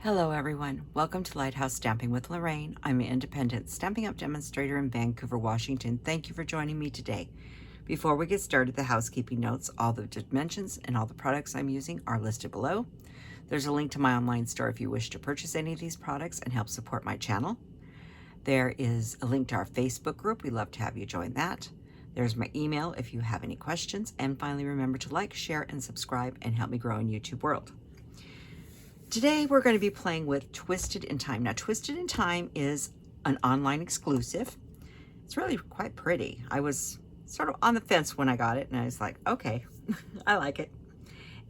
Hello everyone, welcome to Lighthouse Stamping with Lorraine. I'm an independent Stampin' Up! Demonstrator in Vancouver, Washington. Thank you for joining me today. Before we get started, the housekeeping notes, all the dimensions and all the products I'm using are listed below. There's a link to my online store if you wish to purchase any of these products and help support my channel. There is a link to our Facebook group. We'd love to have you join that. There's my email if you have any questions. And finally, remember to like, share, and subscribe and help me grow in YouTube world. Today we're going to be playing with Twisted in Time. Now Twisted in Time is an online exclusive. It's really quite pretty. I was sort of on the fence when I got it and I was like, okay, I like it.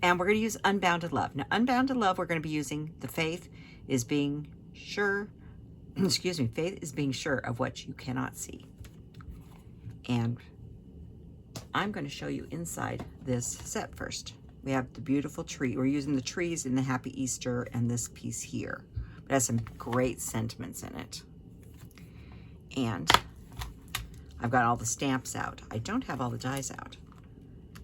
And we're going to use Unbounded Love. Now Unbounded Love, we're going to be using the faith is being sure, excuse me, faith is being sure of what you cannot see. And I'm going to show you inside this set first. We have the beautiful tree. We're using the trees in the Happy Easter and this piece here. It has some great sentiments in it. And I've got all the stamps out. I don't have all the dies out.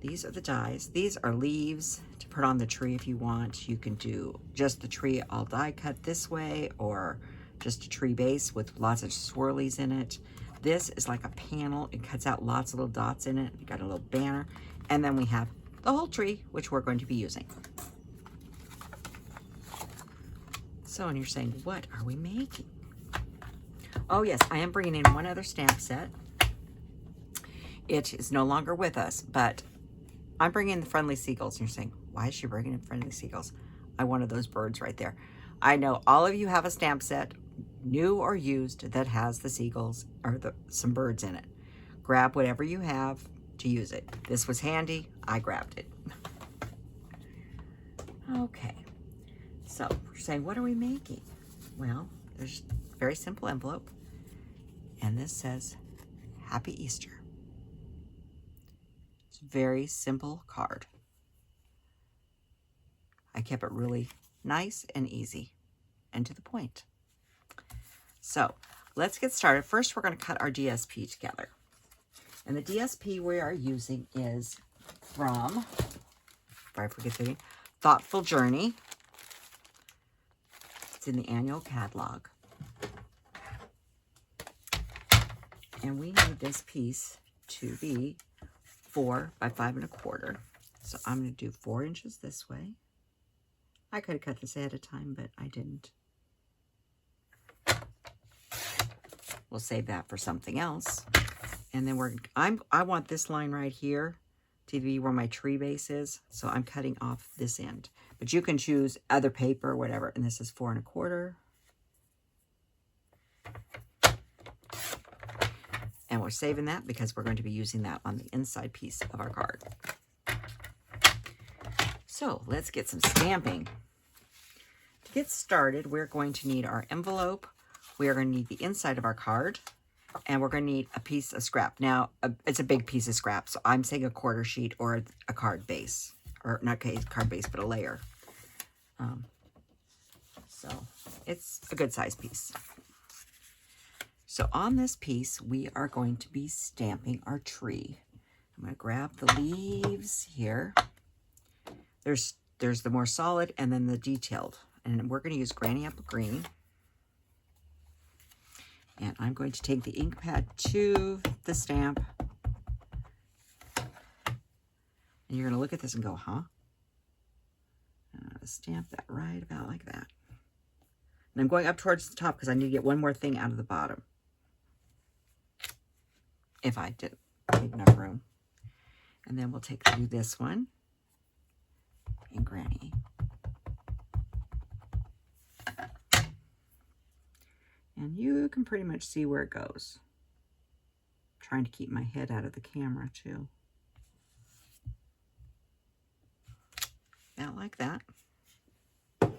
These are the dies. These are leaves to put on the tree if you want. You can do just the tree all die cut this way or just a tree base with lots of swirlies in it. This is like a panel. It cuts out lots of little dots in it. You got a little banner. And then we have the whole tree, which we're going to be using. So, and you're saying, what are we making? Oh yes, I am bringing in one other stamp set. It is no longer with us, but I'm bringing in the Friendly Seagulls. And you're saying, why is she bringing in Friendly Seagulls? I wanted those birds right there. I know all of you have a stamp set, new or used, that has the seagulls or some birds in it. Grab whatever you have to use it. This was handy. I grabbed it. Okay. So we're saying, what are we making? Well, there's a very simple envelope. And this says, Happy Easter. It's a very simple card. I kept it really nice and easy and to the point. So let's get started. First, we're going to cut our DSP together. And the DSP we are using is from, before I forget the name, Thoughtful Journey. It's in the annual catalog. And we need this piece to be 4 by 5 1/4. So I'm going to do 4 inches this way. I could have cut this ahead of time, but I didn't. We'll save that for something else. And then I want this line right here to be where my tree base is. So I'm cutting off this end. But you can choose other paper or whatever. And this is 4 1/4. And we're saving that because we're going to be using that on the inside piece of our card. So let's get some stamping. To get started, we're going to need our envelope. We are going to need the inside of our card. And we're going to need a piece of scrap. Now, it's a big piece of scrap, so I'm saying a 1/4 sheet or a card base. Or not a card base, but a layer. So it's a good size piece. So on this piece, we are going to be stamping our tree. I'm going to grab the leaves here. There's the more solid and then the detailed. And we're going to use Granny Apple Green. And I'm going to take the ink pad to the stamp. And you're going to look at this and go, huh? And I'm going to stamp that right about like that. And I'm going up towards the top because I need to get one more thing out of the bottom. If I didn't make enough room. And then we'll do this one. And Granny. And you can pretty much see where it goes. I'm trying to keep my head out of the camera too. About like that. And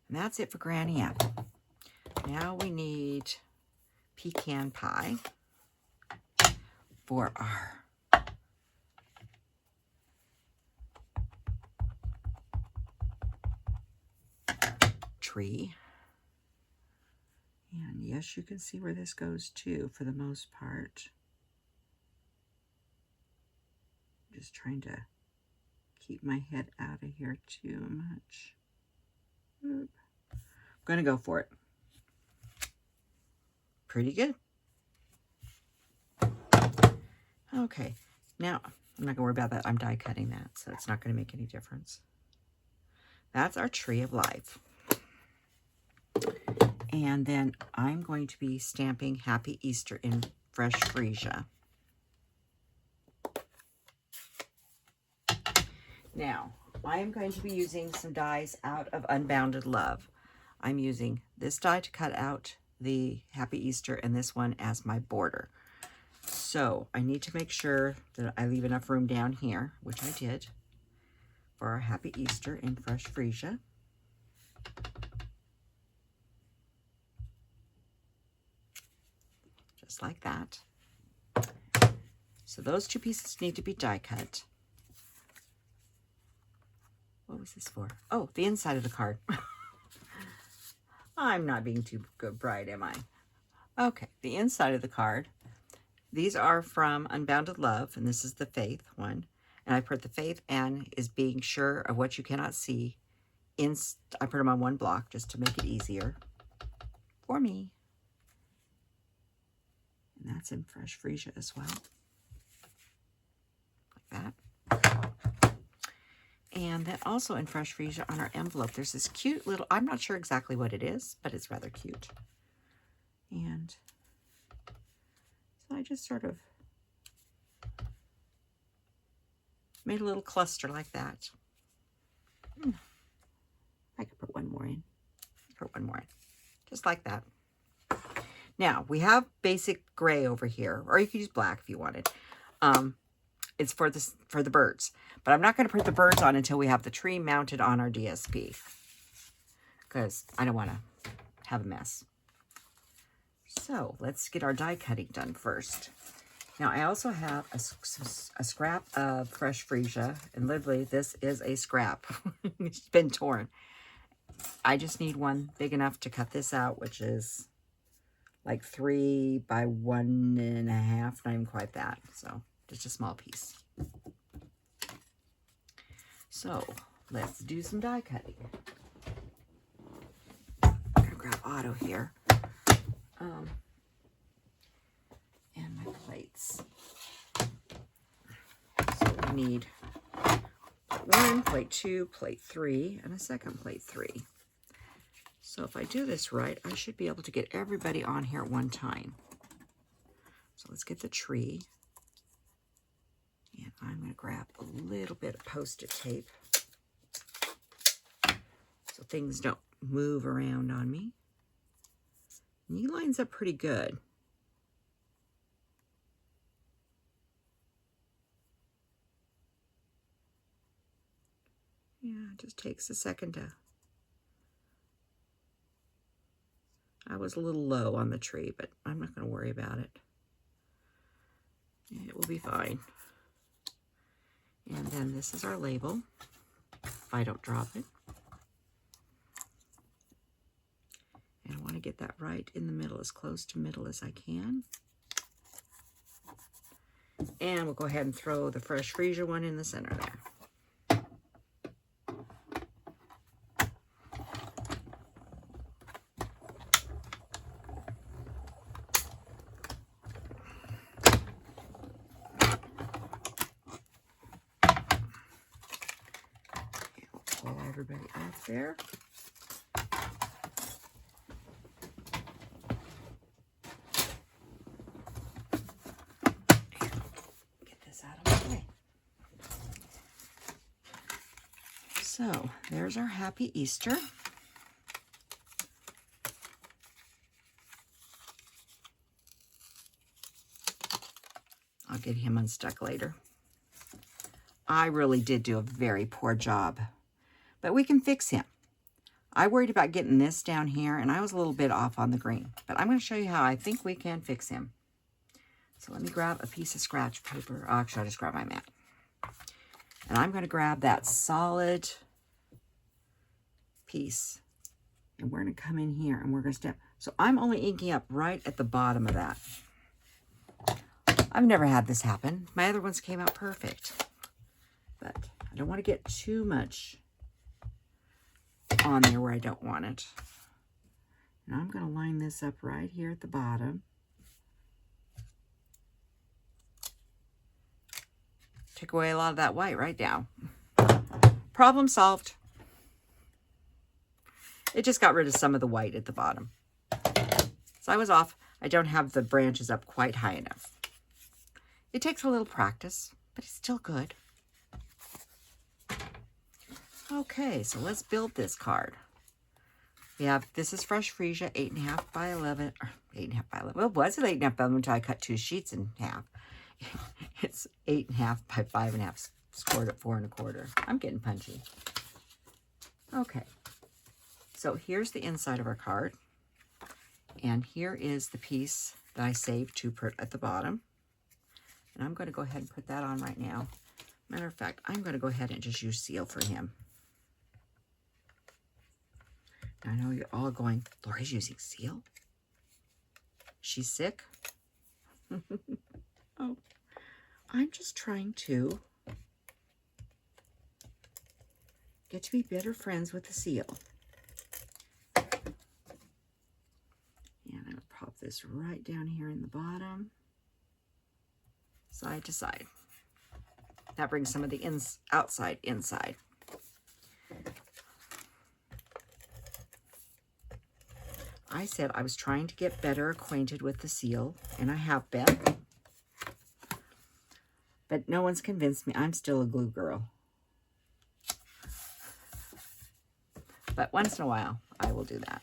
that's it for Granny Apple. Now we need Pecan Pie for our tree. And yes, you can see where this goes too, for the most part. Just trying to keep my head out of here too much. I'm gonna go for it. Pretty good. Okay, now I'm not gonna worry about that. I'm die cutting that, so it's not gonna make any difference. That's our tree of life. And then I'm going to be stamping Happy Easter in Fresh Freesia. Now, I am going to be using some dies out of Unbounded Love. I'm using this die to cut out the Happy Easter and this one as my border. So I need to make sure that I leave enough room down here, which I did, for our Happy Easter in Fresh Freesia. Just like that. So those two pieces need to be die cut. What was this for? Oh, the inside of the card. I'm not being too good bright, am I? Okay, the inside of the card. These are from Unbounded Love, and this is the Faith one. And I put the Faith and is being sure of what you cannot see. I put them on one block just to make it easier for me. And that's in Fresh Freesia as well. Like that. And then also in Fresh Freesia on our envelope, there's this cute little, I'm not sure exactly what it is, but it's rather cute. And so I just sort of made a little cluster like that. I could put one more in. Put one more in. Just like that. Now, we have basic gray over here, or you could use black if you wanted. It's for the birds. But I'm not going to put the birds on until we have the tree mounted on our DSP, because I don't want to have a mess. So let's get our die cutting done first. Now, I also have a scrap of Fresh Freesia, and literally this is a scrap. It's been torn. I just need one big enough to cut this out, which is like 3 by 1.5, not even quite that. So just a small piece. So let's do some die cutting. I'm gonna grab Otto here. And my plates. So we need plate 1, plate 2, plate 3, and a second plate 3. So if I do this right, I should be able to get everybody on here at one time. So let's get the tree. And I'm going to grab a little bit of Post-it tape so things don't move around on me. And he lines up pretty good. Yeah, it just takes a second to... I was a little low on the tree, but I'm not going to worry about it. It will be fine. And then this is our label, if I don't drop it. And I want to get that right in the middle, as close to middle as I can. And we'll go ahead and throw the Fresh Freesia one in the center there. Everybody off there. And get this out of the way. So there's our Happy Easter. I'll get him unstuck later. I really did do a very poor job. But we can fix him. I worried about getting this down here, and I was a little bit off on the green. But I'm going to show you how I think we can fix him. So let me grab a piece of scratch paper. Oh, actually, I'll just grab my mat. And I'm going to grab that solid piece. And we're going to come in here, and we're going to step. So I'm only inking up right at the bottom of that. I've never had this happen. My other ones came out perfect. But I don't want to get too much on there where I don't want it. And I'm going to line this up right here at the bottom. Take away a lot of that white right now. Problem solved. It just got rid of some of the white at the bottom. So I was off. I don't have the branches up quite high enough. It takes a little practice, but it's still good. Okay, so let's build this card. We have, this is Fresh Freesia, 8.5 by 11, or 8.5 by 11. Well, it was 8.5 by 11 until I cut 2 sheets in half. It's 8.5 by 5.5, scored at 4 1/4. I'm getting punchy. Okay, so here's the inside of our card. And here is the piece that I saved to put at the bottom. And I'm going to go ahead and put that on right now. Matter of fact, I'm going to go ahead and just use Seal for him. I know you're all going, Lori's using Seal? She's sick? Oh, I'm just trying to get to be better friends with the Seal. And I'm going to pop this right down here in the bottom, side to side. That brings some of the outside inside. I said I was trying to get better acquainted with the Seal, and I have been. But no one's convinced me. I'm still a glue girl. But once in a while, I will do that.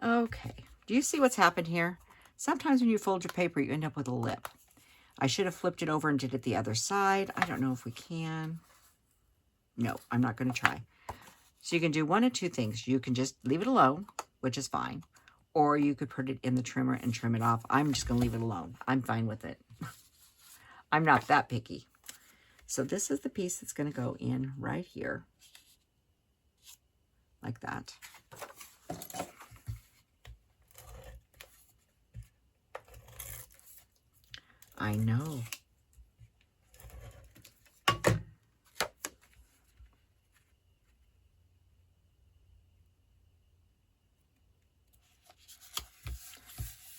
Okay. Do you see what's happened here? Sometimes when you fold your paper, you end up with a lip. I should have flipped it over and did it the other side. I don't know if we can. No, I'm not going to try. So you can do one of two things. You can just leave it alone, which is fine. Or you could put it in the trimmer and trim it off. I'm just going to leave it alone. I'm fine with it. I'm not that picky. So this is the piece that's going to go in right here. Like that. I know.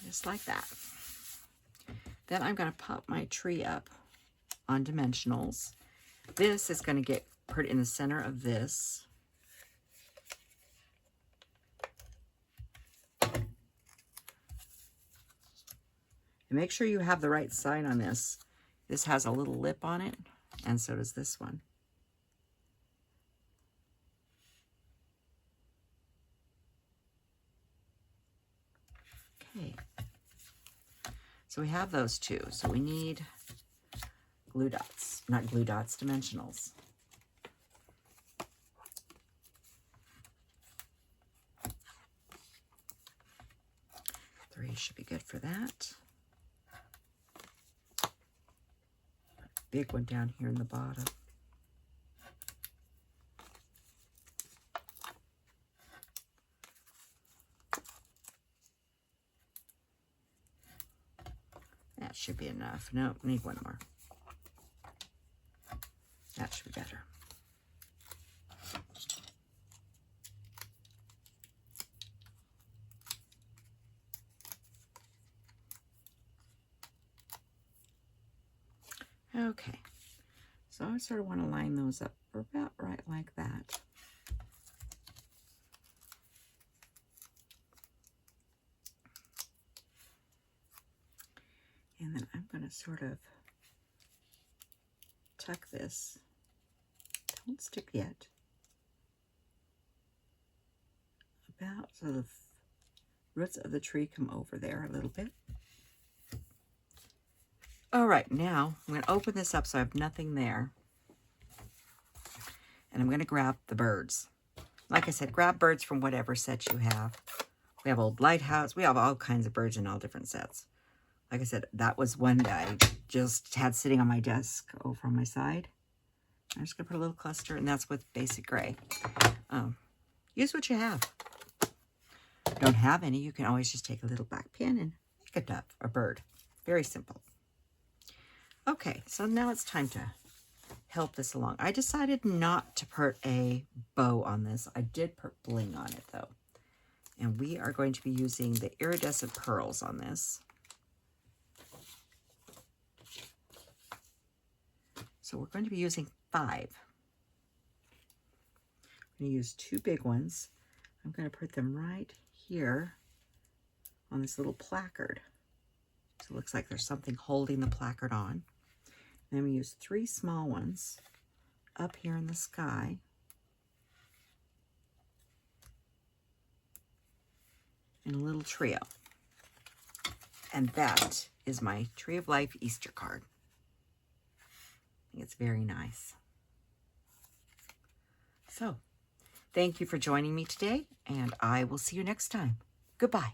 Just like that. Then I'm going to pop my tree up on Dimensionals. This is going to get put in the center of this. And make sure you have the right side on this. This has a little lip on it, and so does this one. Okay. So we have those two. So we need glue dots. Not glue dots, Dimensionals. Three should be good for that. Big one down here in the bottom. That should be enough. No, need one more. That should be better. Okay, so I sort of want to line those up about right like that. And then I'm going to sort of tuck this. Don't stick yet. About so the roots of the tree come over there a little bit. All right, now I'm going to open this up so I have nothing there. And I'm going to grab the birds. Like I said, grab birds from whatever set you have. We have old lighthouse. We have all kinds of birds in all different sets. Like I said, that was one that I just had sitting on my desk over on my side. I'm just going to put a little cluster, and that's with basic gray. Use what you have. If you don't have any, you can always just take a little black pin and make a dove, a bird. Very simple. Okay, so now it's time to help this along. I decided not to put a bow on this. I did put bling on it though. And we are going to be using the iridescent pearls on this. So we're going to be using 5. I'm going to use 2 big ones. I'm going to put them right here on this little placard. So it looks like there's something holding the placard on. And then we use 3 small ones up here in the sky. And a little trio. And that is my Tree of Life Easter card. I think it's very nice. So, thank you for joining me today, and I will see you next time. Goodbye.